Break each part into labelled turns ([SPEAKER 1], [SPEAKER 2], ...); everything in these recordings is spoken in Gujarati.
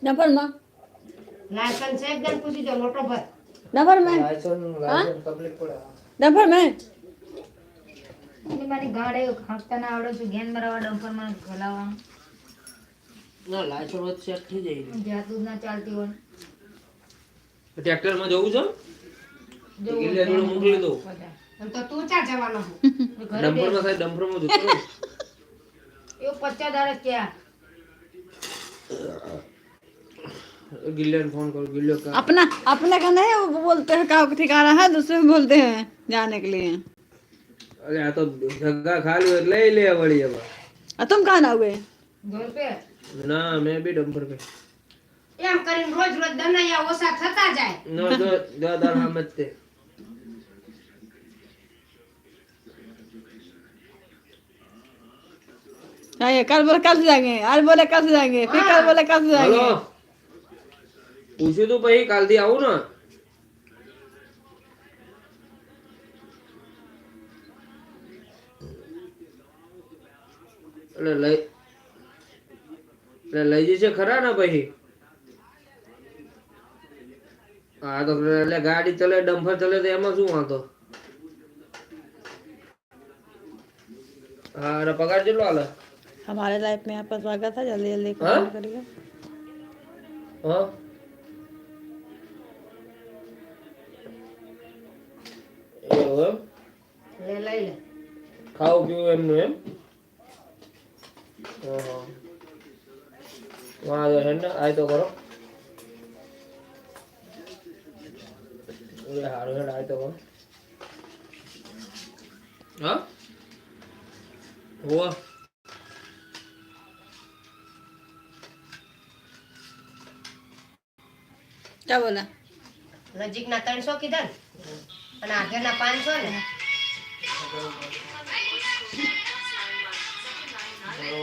[SPEAKER 1] डंपर में
[SPEAKER 2] लाइसेंस एक दिन पूछी जो लोटो भर
[SPEAKER 1] डंपर में
[SPEAKER 3] લાયસન્સ કમ્પ્લીટ પડે
[SPEAKER 1] डंपर में
[SPEAKER 2] એની મારી ગાડે હાંકતા ના આવડે છે ગેન મરાવા ડમ્પર માં ગલાવા
[SPEAKER 3] ના લાયસન્સ વચ્ચે સેટ થઈ જાય
[SPEAKER 2] જ્યાં તું ના ચાલતી હોય
[SPEAKER 3] ટ્રેક્ટર માં જવું છે
[SPEAKER 2] જવું
[SPEAKER 3] ગિલ્લે જોડે મોકલી દો
[SPEAKER 2] એમ તો તું ચા જવાનો ઘરે
[SPEAKER 3] ડમ્પર માં થાય ડમ્પર માં જતો રહું
[SPEAKER 2] એ 50 દાડે ક્યાં
[SPEAKER 3] गिल्ले ने फोन करो गिल्ले का
[SPEAKER 1] अपना अपने का नहीं वो बोलते हैं का ठिकाना है दूसरे में बोलते हैं जाने के लिए
[SPEAKER 3] अरे आ तो जगह खाली है ले ले वड़ी अब
[SPEAKER 1] तुम कहाँ ना हुए
[SPEAKER 2] घर पे
[SPEAKER 3] ना मैं भी डंपर पे
[SPEAKER 2] એમ કરીને રોજ રોજ દનાયા ઓછા થતા જાય
[SPEAKER 3] नो दो दो दार हमत थे
[SPEAKER 1] ये कल बोले कल से जाएंगे आज बोले कल से जाएंगे फिर कल बोले कल से जाएंगे
[SPEAKER 3] हेलो पूछो तो भाई काल दी आऊं ना એટલે લઈ જશે ખરા ને પછી હા તો એટલે ગાડી ચલે ડમ્ફર ચલે તો એમાં શું વાંધો હા અને પગાર કેટલો આલે
[SPEAKER 1] हमारे लाइफ में आपका स्वागत है जल्दी जल्दी काम करिए
[SPEAKER 3] હા એવું એમ
[SPEAKER 2] લે લઈ લે
[SPEAKER 3] ખાવું પીવું એમનું એમ વાંધો છે ને આય તો કરો સારું હેડ આય તો કરો હા હોવા
[SPEAKER 1] क्या बोला
[SPEAKER 2] નજીકના 300 કીધા ને અને આગળના 500 ને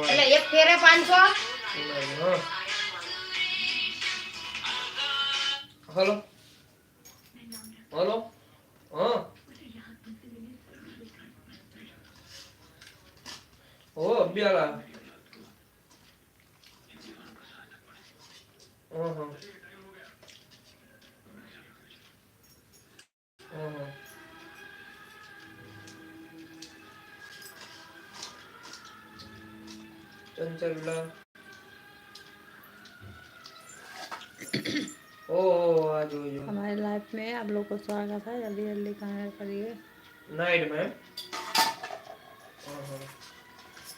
[SPEAKER 2] એટલે એક ફેરે 500
[SPEAKER 3] हेलो हेलो हाँ ओ अभी आ रहा हाँ हाँ हाँ चंचला ओ आज हो जो
[SPEAKER 1] हमारे लाइफ में आप लोग को स्वागत है जल्दी जल्दी काम करिए
[SPEAKER 3] नाइट में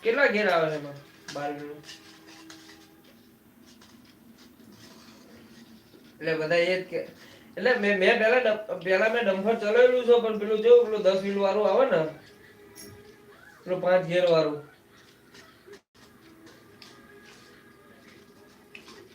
[SPEAKER 3] કેટલા ઘેર આવે છે એમાં 12 એટલે બધા એ જ કે એટલે મેં પહેલા મેં ડમ્ફર ચલાવેલું છે પણ પેલું જેવું પેલું 10 વ્હીલ વાળું આવે ને પેલું 5 ગેર વાળું